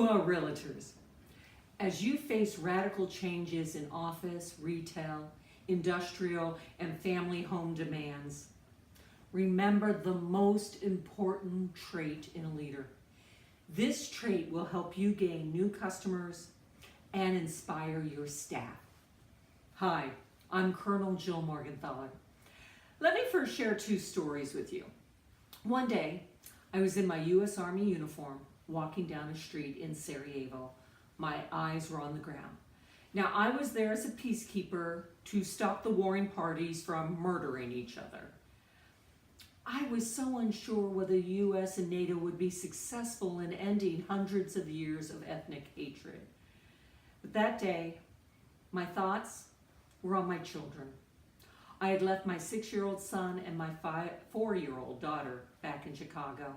Hooah, Realtors. As you face radical changes in office, retail, industrial, and family home demands, remember the most important trait in a leader. This trait will help you gain new customers and inspire your staff. Hi, I'm Colonel Jill Morgenthaler. Let me first share two stories with you. One day, I was in my US Army uniform walking down a street in Sarajevo. My eyes were on the ground. Now, I was there as a peacekeeper to stop the warring parties from murdering each other. I was so unsure whether the US and NATO would be successful in ending hundreds of years of ethnic hatred. But that day, my thoughts were on my children. I had left my 6-year-old son and my 4-year-old daughter back in Chicago.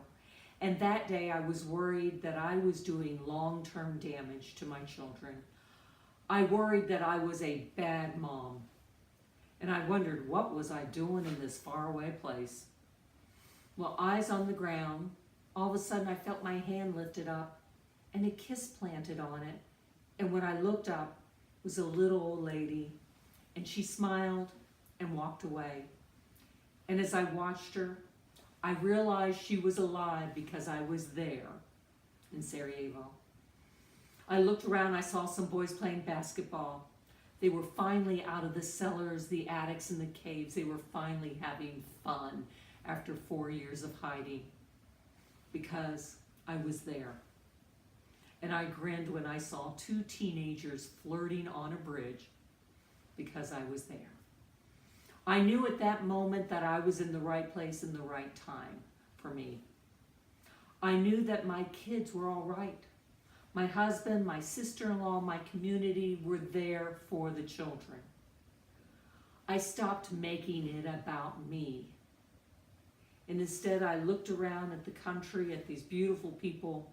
And that day I was worried that I was doing long-term damage to my children. I worried that I was a bad mom. And I wondered, what was I doing in this faraway place? Well, eyes on the ground, all of a sudden I felt my hand lifted up and a kiss planted on it. And when I looked up, it was a little old lady, and she smiled and walked away. And as I watched her, I realized she was alive because I was there in Sarajevo. I looked around, I saw some boys playing basketball. They were finally out of the cellars, the attics, and the caves. They were finally having fun after 4 years of hiding because I was there. And I grinned when I saw 2 teenagers flirting on a bridge because I was there. I knew at that moment that I was in the right place in the right time for me. I knew that my kids were all right. My husband, my sister-in-law, my community were there for the children. I stopped making it about me. And instead I looked around at the country, at these beautiful people,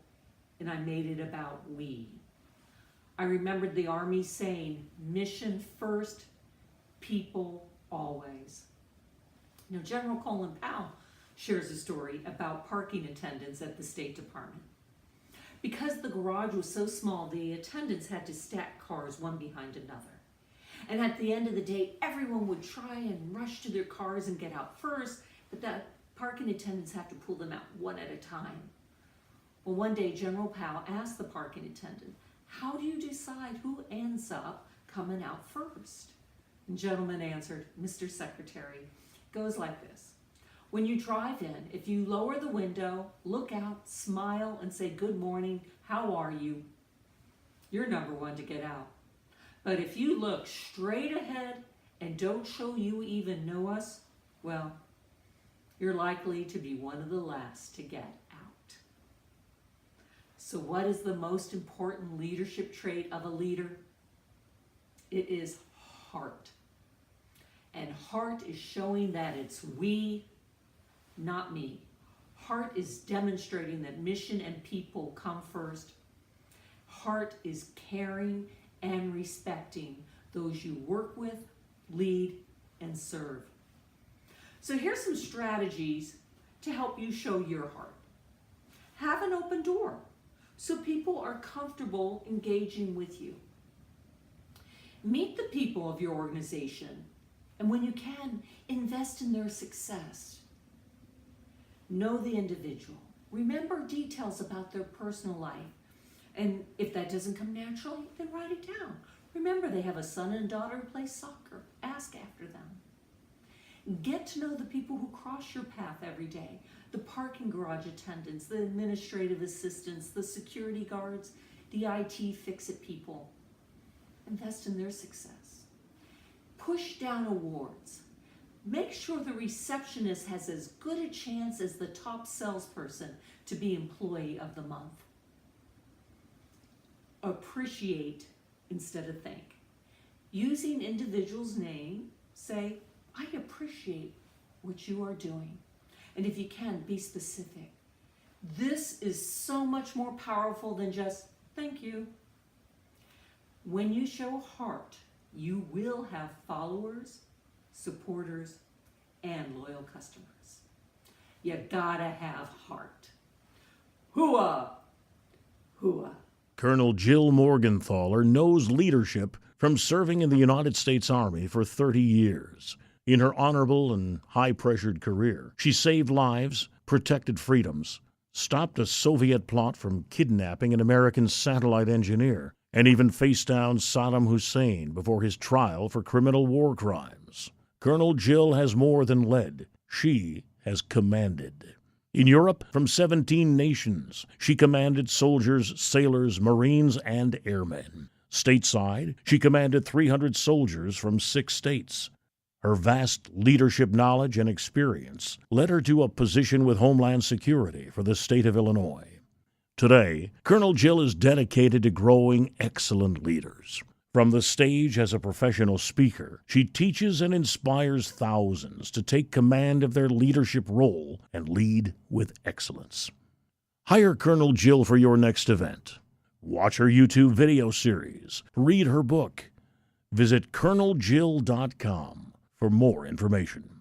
and I made it about we. I remembered the Army saying, mission first, people always. Now, General Colin Powell shares a story about parking attendants at the State Department. Because the garage was so small, the attendants had to stack cars one behind another. And at the end of the day, everyone would try and rush to their cars and get out first, but the parking attendants have to pull them out one at a time. Well, one day, General Powell asked the parking attendant, how do you decide who ends up coming out first? And gentleman answered, Mr. Secretary, it goes like this. When you drive in, if you lower the window, look out, smile, and say, good morning, how are you? You're number one to get out. But if you look straight ahead and don't show you even know us, well, you're likely to be one of the last to get out. So what is the most important leadership trait of a leader? It is heart. And heart is showing that it's we, not me. Heart is demonstrating that mission and people come first. Heart is caring and respecting those you work with, lead, and serve. So here's some strategies to help you show your heart. Have an open door so people are comfortable engaging with you. Meet the people of your organization, and when you can, invest in their success. Know the individual. Remember details about their personal life. And if that doesn't come naturally, then write it down. Remember, they have a son and daughter who play soccer. Ask after them. Get to know the people who cross your path every day. The parking garage attendants, the administrative assistants, the security guards, the IT fix-it people. Invest in their success. Push down awards. Make sure the receptionist has as good a chance as the top salesperson to be Employee of the Month. Appreciate instead of thank. Using individuals' name, say, I appreciate what you are doing. And if you can, be specific. This is so much more powerful than just thank you. When you show heart, you will have followers, supporters, and loyal customers. You gotta have heart. Hooah! Hooah! Colonel Jill Morgenthaler knows leadership from serving in the United States Army for 30 years. In her honorable and high-pressured career, she saved lives, protected freedoms, stopped a Soviet plot from kidnapping an American satellite engineer, and even faced down Saddam Hussein before his trial for criminal war crimes. Colonel Jill has more than led. She has commanded. In Europe, from 17 nations, she commanded soldiers, sailors, Marines, and airmen. Stateside, she commanded 300 soldiers from 6 states. Her vast leadership knowledge and experience led her to a position with Homeland Security for the state of Illinois. Today, Colonel Jill is dedicated to growing excellent leaders. From the stage as a professional speaker, she teaches and inspires thousands to take command of their leadership role and lead with excellence. Hire Colonel Jill for your next event. Watch her YouTube video series. Read her book. Visit coloneljill.com for more information.